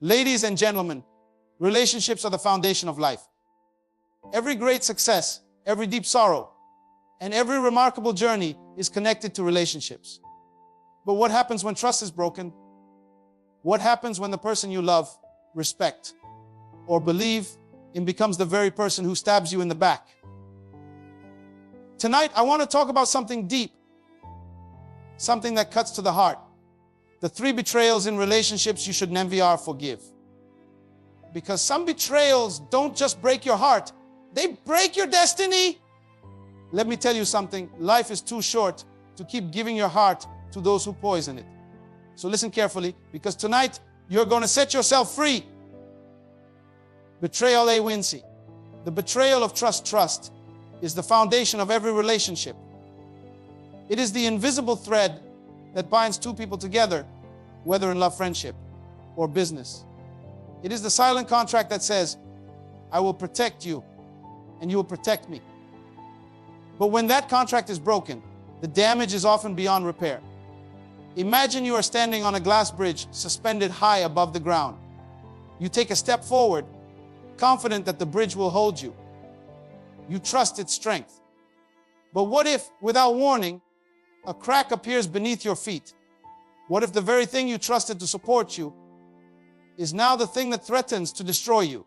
Ladies and gentlemen, relationships are the foundation of life. Every great success, every deep sorrow, and every remarkable journey is connected to relationships. But what happens when trust is broken? What happens when the person you love, respect, or believe in becomes the very person who stabs you in the back? Tonight, I want to talk about something deep, something that cuts to the heart. The 3 betrayals in relationships you should never forgive. Because some betrayals don't just break your heart, they break your destiny. Let me tell you something, life is too short to keep giving your heart to those who poison it. So listen carefully, because tonight you're going to set yourself free. Betrayal A Wincy. The betrayal of trust is the foundation of every relationship. It is the invisible thread that binds 2 people together, whether in love, friendship, or business. It is the silent contract that says, I will protect you, and you will protect me. But when that contract is broken, the damage is often beyond repair. Imagine you are standing on a glass bridge suspended high above the ground. You take a step forward, confident that the bridge will hold you. You trust its strength. But what if, without warning, a crack appears beneath your feet? What if the very thing you trusted to support you is now the thing that threatens to destroy you?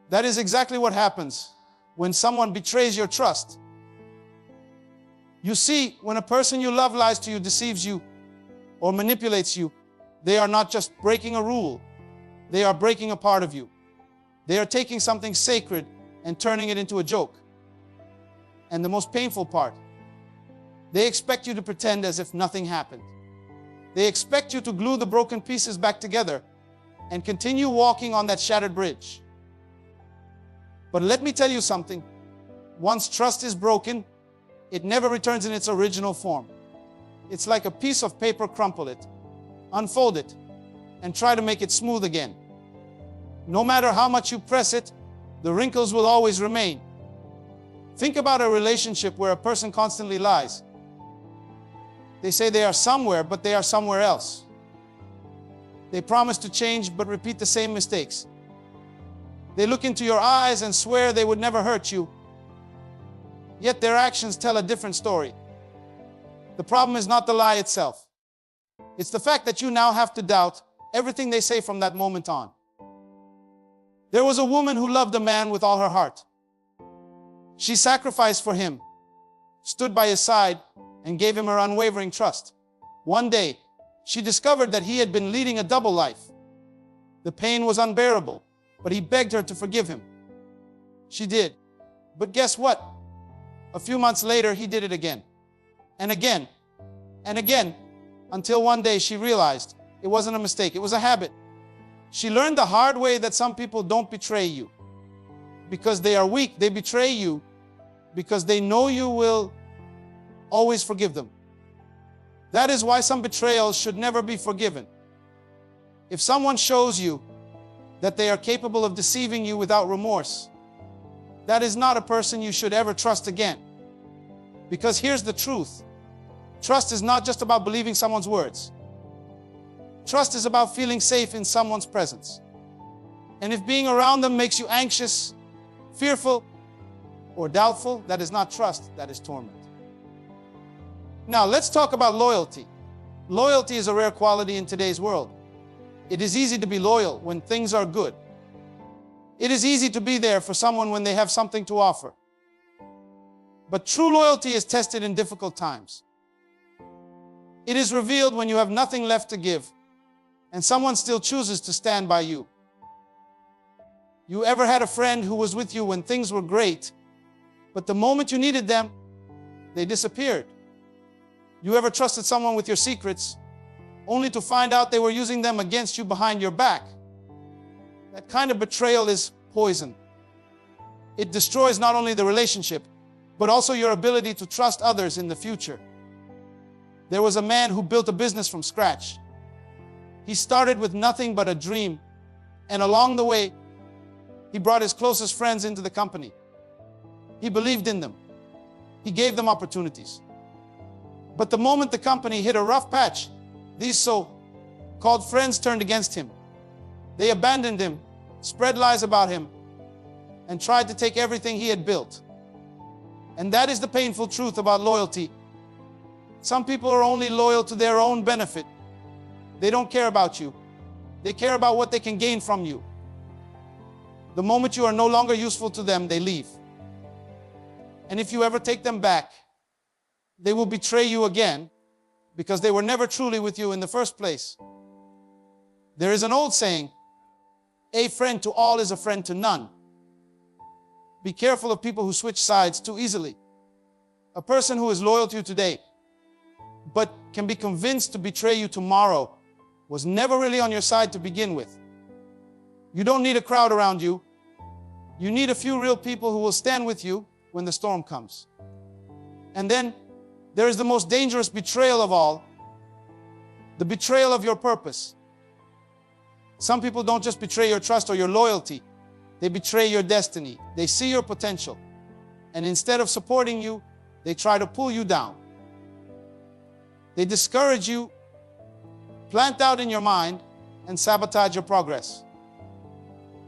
That is exactly what happens when someone betrays your trust. You see, when a person you love lies to you, deceives you, or manipulates you, they are not just breaking a rule, they are breaking a part of you. They are taking something sacred and turning it into a joke. And the most painful part, they expect you to pretend as if nothing happened. They expect you to glue the broken pieces back together and continue walking on that shattered bridge. But let me tell you something. Once trust is broken, it never returns in its original form. It's like a piece of paper. Crumple it, unfold it, and try to make it smooth again. No matter how much you press it, the wrinkles will always remain. Think about a relationship where a person constantly lies. They say they are somewhere, but they are somewhere else. They promise to change, but repeat the same mistakes. They look into your eyes and swear they would never hurt you, yet their actions tell a different story. The problem is not the lie itself. It's the fact that you now have to doubt everything they say from that moment on. There was a woman who loved a man with all her heart. She sacrificed for him, stood by his side, and gave him her unwavering trust. One day, she discovered that he had been leading a double life. The pain was unbearable, but he begged her to forgive him. She did. But guess what? A few months later, he did it again, and again, and again, until one day she realized it wasn't a mistake, it was a habit. She learned the hard way that some people don't betray you because they are weak. They betray you because they know you will always forgive them. That is why some betrayals should never be forgiven. If someone shows you that they are capable of deceiving you without remorse, that is not a person you should ever trust again. Because here's the truth. Trust is not just about believing someone's words. Trust is about feeling safe in someone's presence. And if being around them makes you anxious, fearful, or doubtful, that is not trust, that is torment. Now, let's talk about loyalty. Loyalty is a rare quality in today's world. It is easy to be loyal when things are good. It is easy to be there for someone when they have something to offer. But true loyalty is tested in difficult times. It is revealed when you have nothing left to give, and someone still chooses to stand by you. You ever had a friend who was with you when things were great, but the moment you needed them, they disappeared? You ever trusted someone with your secrets, only to find out they were using them against you behind your back? That kind of betrayal is poison. It destroys not only the relationship, but also your ability to trust others in the future. There was a man who built a business from scratch. He started with nothing but a dream, and along the way, he brought his closest friends into the company. He believed in them. He gave them opportunities. But the moment the company hit a rough patch, these so-called friends turned against him. They abandoned him, spread lies about him, and tried to take everything he had built. And that is the painful truth about loyalty. Some people are only loyal to their own benefit. They don't care about you. They care about what they can gain from you. The moment you are no longer useful to them, they leave. And if you ever take them back, they will betray you again because they were never truly with you in the first place. There is an old saying, a friend to all is a friend to none. Be careful of people who switch sides too easily. A person who is loyal to you today, but can be convinced to betray you tomorrow, was never really on your side to begin with. You don't need a crowd around you. You need a few real people who will stand with you when the storm comes. And then there is the most dangerous betrayal of all, the betrayal of your purpose. Some people don't just betray your trust or your loyalty, they betray your destiny. They see your potential, and instead of supporting you, they try to pull you down. They discourage you, plant doubt in your mind, and sabotage your progress.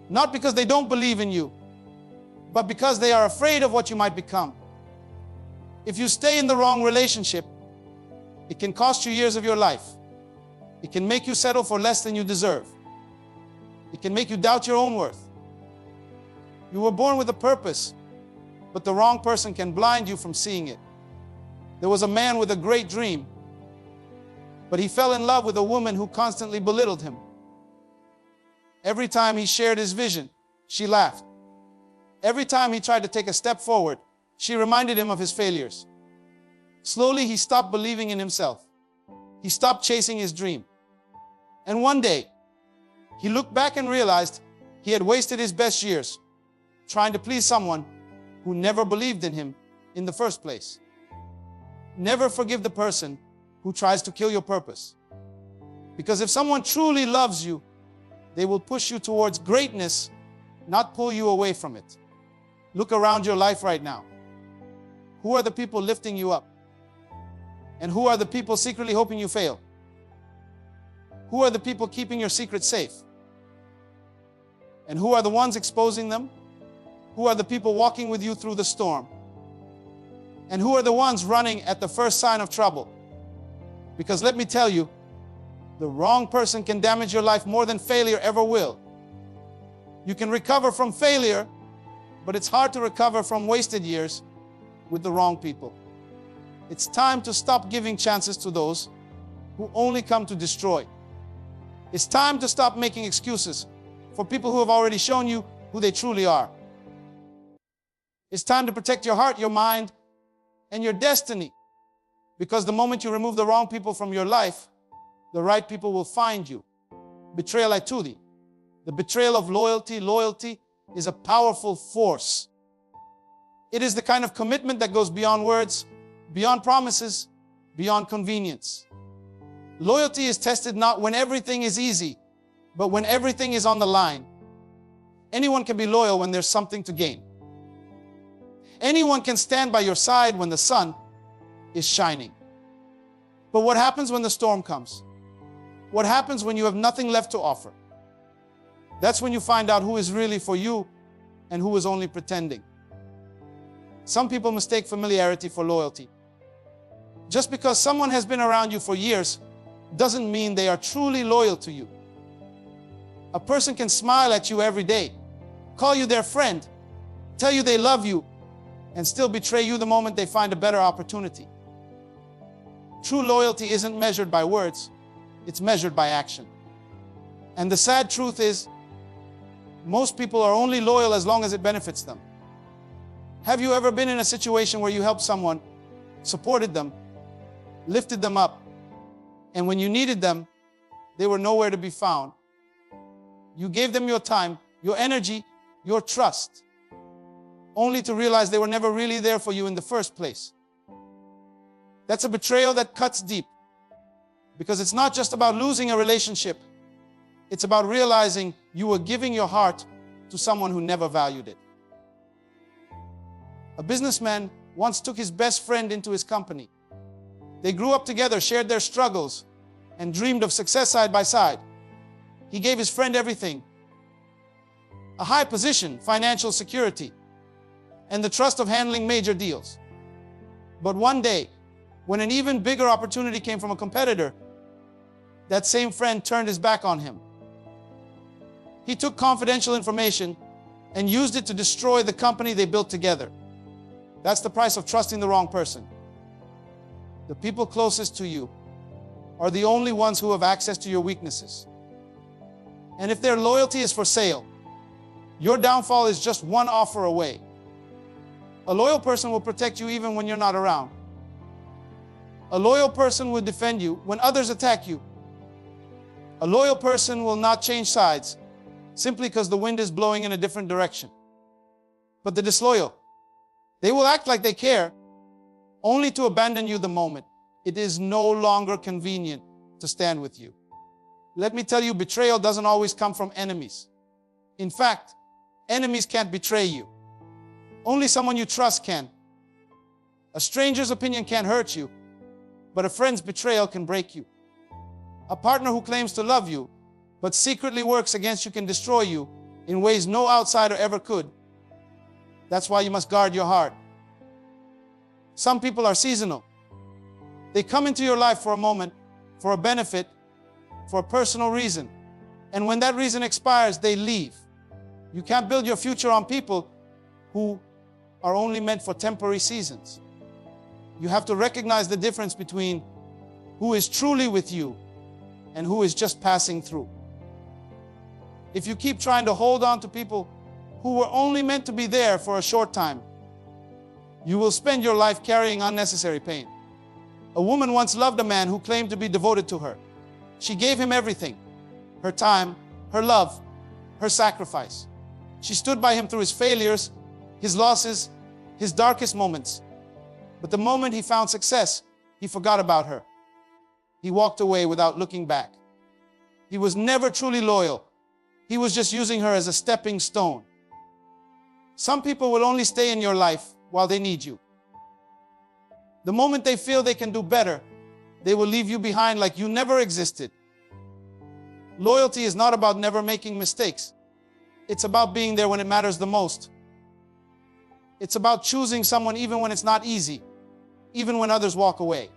Not because they don't believe in you, but because they are afraid of what you might become. If you stay in the wrong relationship, it can cost you years of your life. It can make you settle for less than you deserve. It can make you doubt your own worth. You were born with a purpose, but the wrong person can blind you from seeing it. There was a man with a great dream, but he fell in love with a woman who constantly belittled him. Every time he shared his vision, she laughed. Every time he tried to take a step forward, she reminded him of his failures. Slowly, he stopped believing in himself. He stopped chasing his dream. And one day, he looked back and realized he had wasted his best years trying to please someone who never believed in him in the first place. Never forgive the person who tries to kill your purpose. Because if someone truly loves you, they will push you towards greatness, not pull you away from it. Look around your life right now. Who are the people lifting you up? And who are the people secretly hoping you fail? Who are the people keeping your secrets safe? And who are the ones exposing them? Who are the people walking with you through the storm? And who are the ones running at the first sign of trouble? Because let me tell you, the wrong person can damage your life more than failure ever will. You can recover from failure, but it's hard to recover from wasted years with the wrong people. It's time to stop giving chances to those who only come to destroy. It's time to stop making excuses for people who have already shown you who they truly are. It's time to protect your heart, your mind, and your destiny. Because the moment you remove the wrong people from your life, the right people will find you. Betrayal I to thee. The betrayal of loyalty. Loyalty is a powerful force. It is the kind of commitment that goes beyond words, beyond promises, beyond convenience. Loyalty is tested not when everything is easy, but when everything is on the line. Anyone can be loyal when there's something to gain. Anyone can stand by your side when the sun is shining. But what happens when the storm comes? What happens when you have nothing left to offer? That's when you find out who is really for you and who is only pretending. Some people mistake familiarity for loyalty. Just because someone has been around you for years doesn't mean they are truly loyal to you. A person can smile at you every day, call you their friend, tell you they love you, and still betray you the moment they find a better opportunity. True loyalty isn't measured by words, it's measured by action. And the sad truth is, most people are only loyal as long as it benefits them. Have you ever been in a situation where you helped someone, supported them, lifted them up, and when you needed them, they were nowhere to be found? You gave them your time, your energy, your trust, only to realize they were never really there for you in the first place. That's a betrayal that cuts deep, because it's not just about losing a relationship. It's about realizing you were giving your heart to someone who never valued it. A businessman once took his best friend into his company. They grew up together, shared their struggles, and dreamed of success side by side. He gave his friend everything: a high position, financial security, and the trust of handling major deals. But one day, when an even bigger opportunity came from a competitor, that same friend turned his back on him. He took confidential information and used it to destroy the company they built together. That's the price of trusting the wrong person. The people closest to you are the only ones who have access to your weaknesses. And if their loyalty is for sale, your downfall is just one offer away. A loyal person will protect you even when you're not around. A loyal person will defend you when others attack you. A loyal person will not change sides simply because the wind is blowing in a different direction. But the disloyal, they will act like they care, only to abandon you the moment it is no longer convenient to stand with you. Let me tell you, betrayal doesn't always come from enemies. In fact, enemies can't betray you. Only someone you trust can. A stranger's opinion can't hurt you, but a friend's betrayal can break you. A partner who claims to love you, but secretly works against you, can destroy you in ways no outsider ever could. That's why you must guard your heart. Some people are seasonal. They come into your life for a moment, for a benefit, for a personal reason. And when that reason expires, they leave. You can't build your future on people who are only meant for temporary seasons. You have to recognize the difference between who is truly with you and who is just passing through. If you keep trying to hold on to people who were only meant to be there for a short time, you will spend your life carrying unnecessary pain. A woman once loved a man who claimed to be devoted to her. She gave him everything: her time, her love, her sacrifice. She stood by him through his failures, his losses, his darkest moments. But the moment he found success, he forgot about her. He walked away without looking back. He was never truly loyal. He was just using her as a stepping stone. Some people will only stay in your life while they need you. The moment they feel they can do better, they will leave you behind like you never existed. Loyalty is not about never making mistakes. It's about being there when it matters the most. It's about choosing someone even when it's not easy, even when others walk away.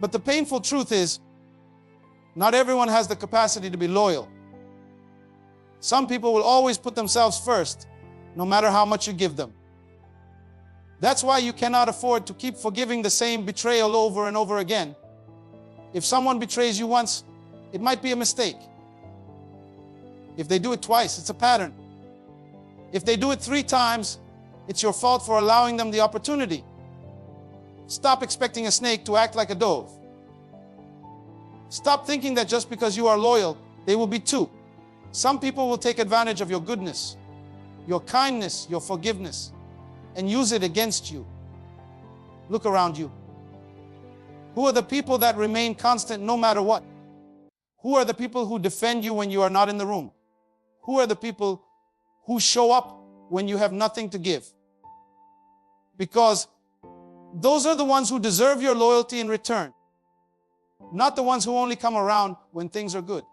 But the painful truth is, not everyone has the capacity to be loyal. Some people will always put themselves first, no matter how much you give them. That's why you cannot afford to keep forgiving the same betrayal over and over again. If someone betrays you once, it might be a mistake. If they do it twice, it's a pattern. If they do it 3 times, it's your fault for allowing them the opportunity. Stop expecting a snake to act like a dove. Stop thinking that just because you are loyal, they will be too. Some people will take advantage of your goodness, your kindness, your forgiveness, and use it against you. Look around you. Who are the people that remain constant no matter what? Who are the people who defend you when you are not in the room? Who are the people who show up when you have nothing to give? Because those are the ones who deserve your loyalty in return, not the ones who only come around when things are good.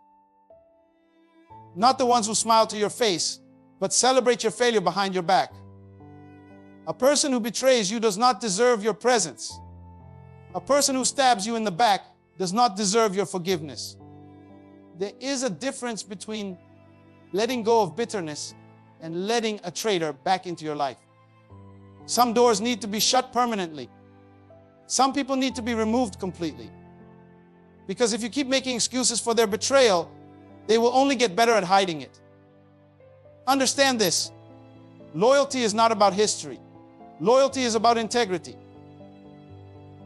Not the ones who smile to your face, but celebrate your failure behind your back. A person who betrays you does not deserve your presence. A person who stabs you in the back does not deserve your forgiveness. There is a difference between letting go of bitterness and letting a traitor back into your life. Some doors need to be shut permanently. Some people need to be removed completely. Because if you keep making excuses for their betrayal, they will only get better at hiding it. Understand this. Loyalty is not about history. Loyalty is about integrity.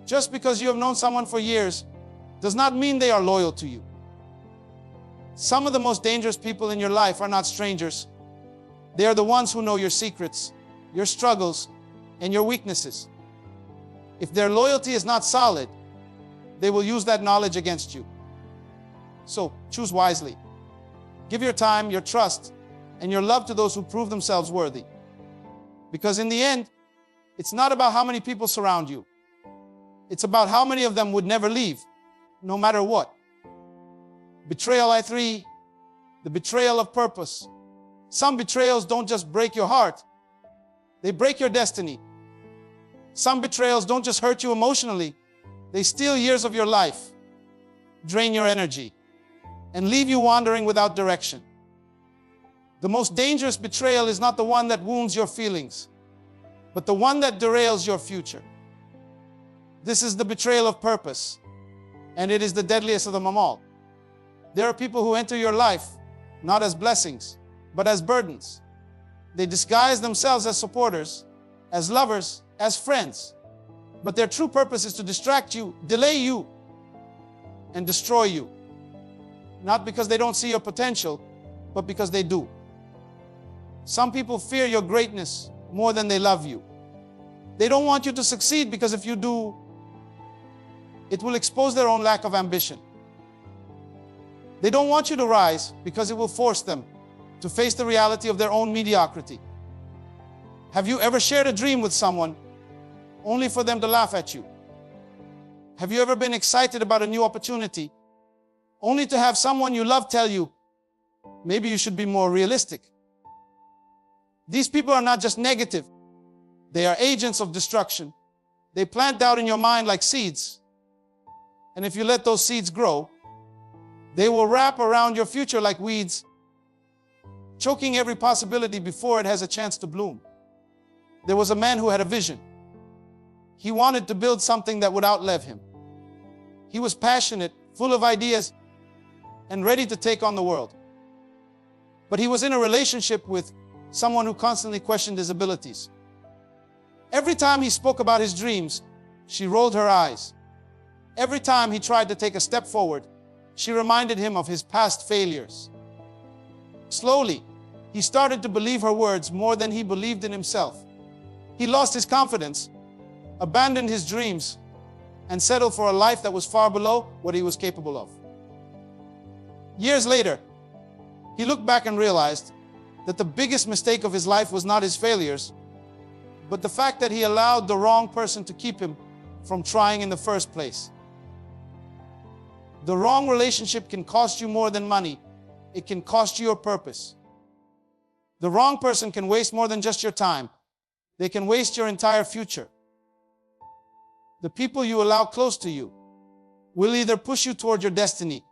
Just because you have known someone for years does not mean they are loyal to you. Some of the most dangerous people in your life are not strangers. They are the ones who know your secrets, your struggles, and your weaknesses. If their loyalty is not solid, they will use that knowledge against you. So choose wisely. Give your time, your trust, and your love to those who prove themselves worthy. Because in the end, it's not about how many people surround you. It's about how many of them would never leave, no matter what. Betrayal I3, the betrayal of purpose. Some betrayals don't just break your heart, they break your destiny. Some betrayals don't just hurt you emotionally, they steal years of your life, drain your energy, and leave you wandering without direction. The most dangerous betrayal is not the one that wounds your feelings, but the one that derails your future. This is the betrayal of purpose, and it is the deadliest of them all. There are people who enter your life not as blessings, but as burdens. They disguise themselves as supporters, as lovers, as friends. But their true purpose is to distract you, delay you, and destroy you. Not because they don't see your potential, but because they do. Some people fear your greatness more than they love you. They don't want you to succeed because if you do, it will expose their own lack of ambition. They don't want you to rise because it will force them to face the reality of their own mediocrity. Have you ever shared a dream with someone only for them to laugh at you? Have you ever been excited about a new opportunity only to have someone you love tell you, maybe you should be more realistic? These people are not just negative. They are agents of destruction. They plant doubt in your mind like seeds. And if you let those seeds grow, they will wrap around your future like weeds, choking every possibility before it has a chance to bloom. There was a man who had a vision. He wanted to build something that would outlive him. He was passionate, full of ideas, and ready to take on the world. But he was in a relationship with someone who constantly questioned his abilities. Every time he spoke about his dreams, she rolled her eyes. Every time he tried to take a step forward, she reminded him of his past failures. Slowly, he started to believe her words more than he believed in himself. He lost his confidence, abandoned his dreams, and settled for a life that was far below what he was capable of. Years later, he looked back and realized that the biggest mistake of his life was not his failures, but the fact that he allowed the wrong person to keep him from trying in the first place. The wrong relationship can cost you more than money. It can cost you your purpose. The wrong person can waste more than just your time. They can waste your entire future. The people you allow close to you will either push you toward your destiny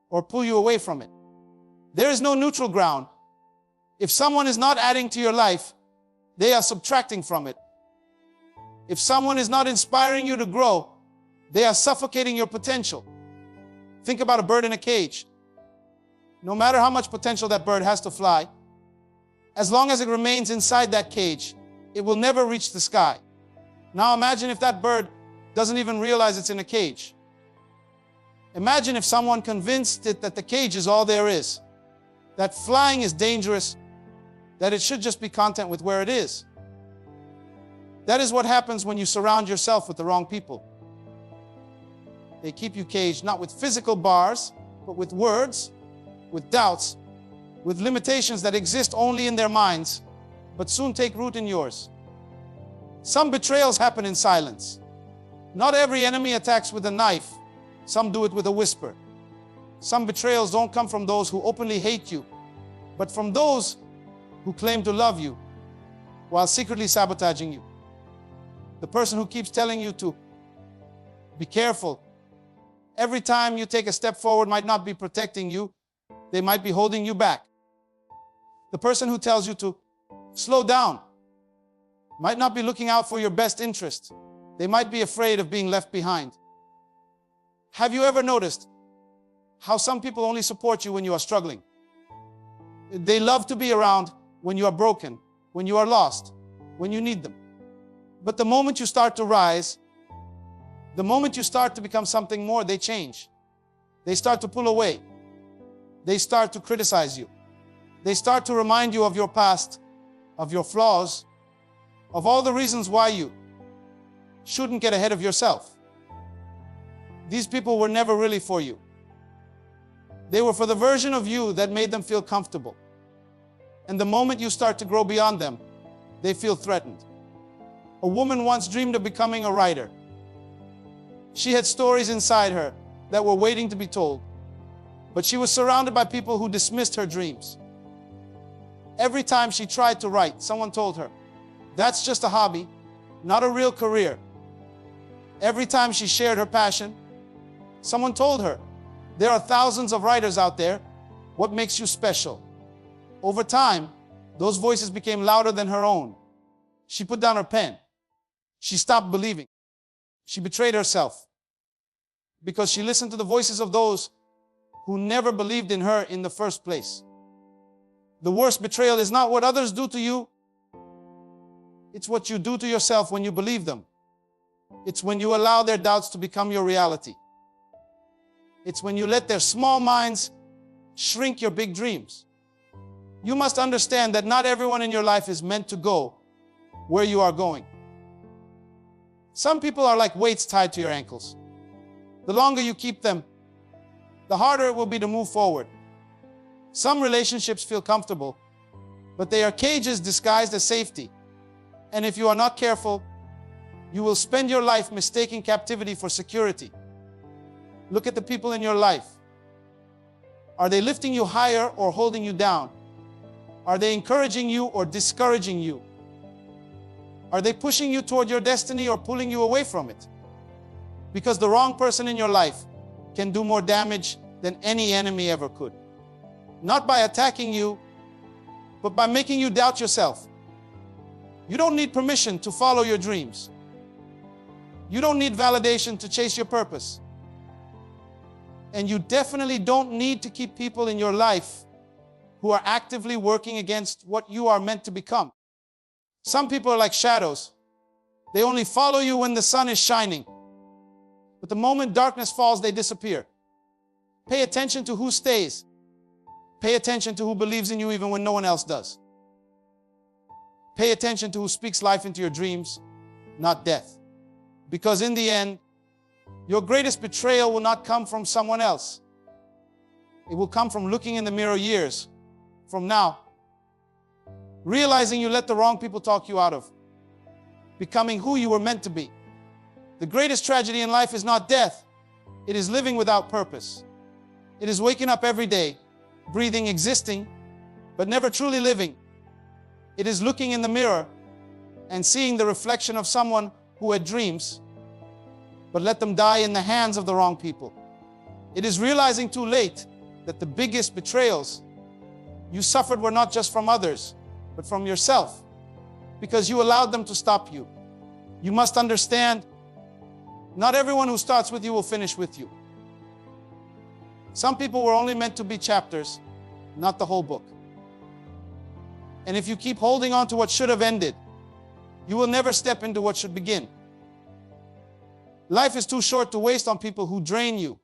or pull you away from it. There is no neutral ground. If someone is not adding to your life, they are subtracting from it. If someone is not inspiring you to grow, they are suffocating your potential. Think about a bird in a cage. No matter how much potential that bird has to fly, as long as it remains inside that cage, it will never reach the sky. Now imagine if that bird doesn't even realize it's in a cage. Imagine if someone convinced it that the cage is all there is, that flying is dangerous, that it should just be content with where it is. That is what happens when you surround yourself with the wrong people. They keep you caged not with physical bars, but with words, with doubts, with limitations that exist only in their minds, but soon take root in yours. Some betrayals happen in silence. Not every enemy attacks with a knife. Some do it with a whisper. Some betrayals don't come from those who openly hate you, but from those who claim to love you while secretly sabotaging you. The person who keeps telling you to be careful. Every time you take a step forward might not be protecting you, they might be holding you back. The person who tells you to slow down might not be looking out for your best interest. They might be afraid of being left behind. Have you ever noticed how some people only support you when you are struggling? They love to be around when you are broken, when you are lost, when you need them. But the moment you start to rise, the moment you start to become something more, they change. They start to pull away. They start to criticize you. They start to remind you of your past, of your flaws, of all the reasons why you shouldn't get ahead of yourself. These people were never really for you. They were for the version of you that made them feel comfortable. And the moment you start to grow beyond them, they feel threatened. A woman once dreamed of becoming a writer. She had stories inside her that were waiting to be told. But she was surrounded by people who dismissed her dreams. Every time she tried to write, someone told her, "That's just a hobby, not a real career." Every time she shared her passion, someone told her, "There are thousands of writers out there. What makes you special?" Over time, those voices became louder than her own. She put down her pen. She stopped believing. She betrayed herself because she listened to the voices of those who never believed in her in the first place. The worst betrayal is not what others do to you. It's what you do to yourself when you believe them. It's when you allow their doubts to become your reality. It's when you let their small minds shrink your big dreams. You must understand that not everyone in your life is meant to go where you are going. Some people are like weights tied to your ankles. The longer you keep them, the harder it will be to move forward. Some relationships feel comfortable, but they are cages disguised as safety. And if you are not careful, you will spend your life mistaking captivity for security. Look at the people in your life. Are they lifting you higher or holding you down? Are they encouraging you or discouraging you? Are they pushing you toward your destiny or pulling you away from it? Because the wrong person in your life can do more damage than any enemy ever could. Not by attacking you, but by making you doubt yourself. You don't need permission to follow your dreams. You don't need validation to chase your purpose. And you definitely don't need to keep people in your life who are actively working against what you are meant to become. Some people are like shadows. They only follow you when the sun is shining. But the moment darkness falls, they disappear. Pay attention to who stays. Pay attention to who believes in you even when no one else does. Pay attention to who speaks life into your dreams, not death. Because in the end, your greatest betrayal will not come from someone else. It will come from looking in the mirror years from now, realizing you let the wrong people talk you out of becoming who you were meant to be. The greatest tragedy in life is not death. It is living without purpose. It is waking up every day, breathing, existing, but never truly living. It is looking in the mirror and seeing the reflection of someone who had dreams, but let them die in the hands of the wrong people. It is realizing too late that the biggest betrayals you suffered were not just from others, but from yourself, because you allowed them to stop you. You must understand, not everyone who starts with you will finish with you. Some people were only meant to be chapters, not the whole book. And if you keep holding on to what should have ended, you will never step into what should begin. Life is too short to waste on people who drain you,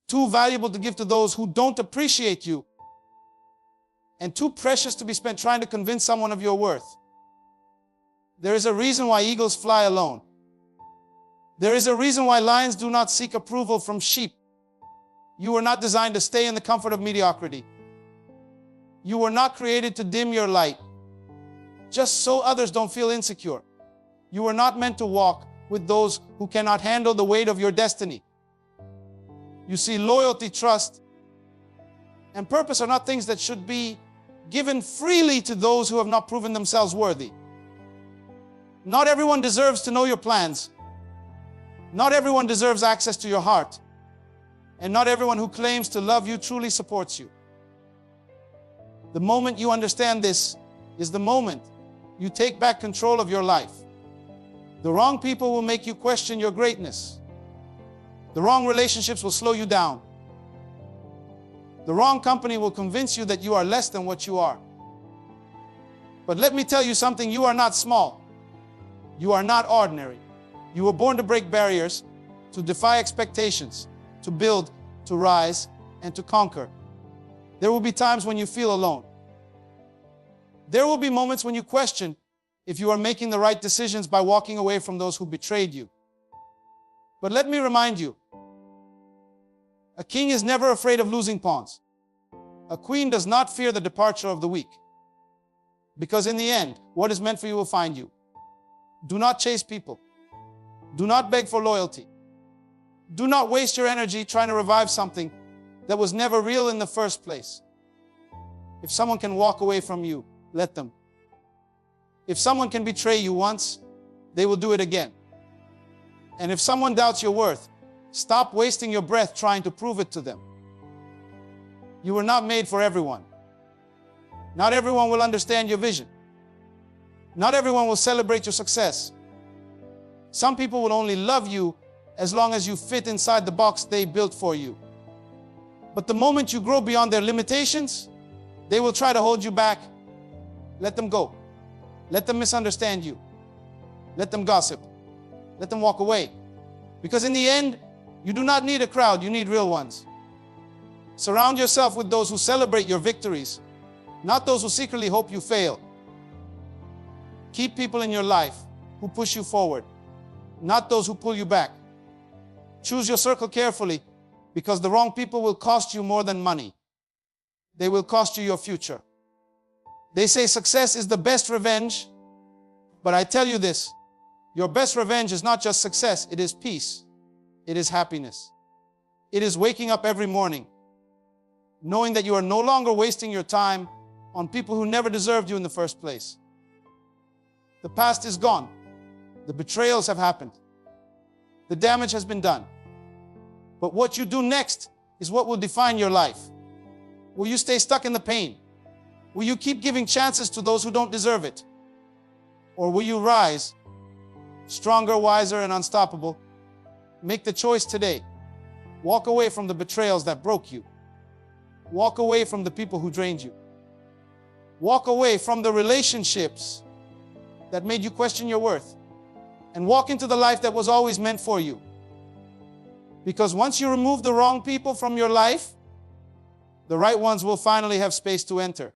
too valuable to give to those who don't appreciate you, and too precious to be spent trying to convince someone of your worth. There is a reason why eagles fly alone. There is a reason why lions do not seek approval from sheep. You were not designed to stay in the comfort of mediocrity. You were not created to dim your light, just so others don't feel insecure. You were not meant to walk with those who cannot handle the weight of your destiny. You see, loyalty, trust, and purpose are not things that should be given freely to those who have not proven themselves worthy. Not everyone deserves to know your plans. Not everyone deserves access to your heart. And not everyone who claims to love you truly supports you. The moment you understand this is the moment you take back control of your life. The wrong people will make you question your greatness. The wrong relationships will slow you down. The wrong company will convince you that you are less than what you are. But let me tell you something, you are not small. You are not ordinary. You were born to break barriers, to defy expectations, to build, to rise, and to conquer. There will be times when you feel alone. There will be moments when you question if you are making the right decisions by walking away from those who betrayed you. But let me remind you, a king is never afraid of losing pawns. A queen does not fear the departure of the weak. Because in the end, what is meant for you will find you. Do not chase people. Do not beg for loyalty. Do not waste your energy trying to revive something that was never real in the first place. If someone can walk away from you, let them. If someone can betray you once, they will do it again. And if someone doubts your worth, stop wasting your breath trying to prove it to them. You were not made for everyone. Not everyone will understand your vision. Not everyone will celebrate your success. Some people will only love you as long as you fit inside the box they built for you. But the moment you grow beyond their limitations, they will try to hold you back. Let them go. Let them misunderstand you. Let them gossip. Let them walk away. Because in the end, you do not need a crowd, you need real ones. Surround yourself with those who celebrate your victories, not those who secretly hope you fail. Keep people in your life who push you forward, not those who pull you back. Choose your circle carefully, because the wrong people will cost you more than money. They will cost you your future. They say success is the best revenge, but I tell you this, your best revenge is not just success, it is peace. It is happiness. It is waking up every morning, knowing that you are no longer wasting your time on people who never deserved you in the first place. The past is gone. The betrayals have happened. The damage has been done. But what you do next is what will define your life. Will you stay stuck in the pain? Will you keep giving chances to those who don't deserve it? Or will you rise, stronger, wiser, and unstoppable? Make the choice today. Walk away from the betrayals that broke you. Walk away from the people who drained you. Walk away from the relationships that made you question your worth. And walk into the life that was always meant for you. Because once you remove the wrong people from your life, the right ones will finally have space to enter.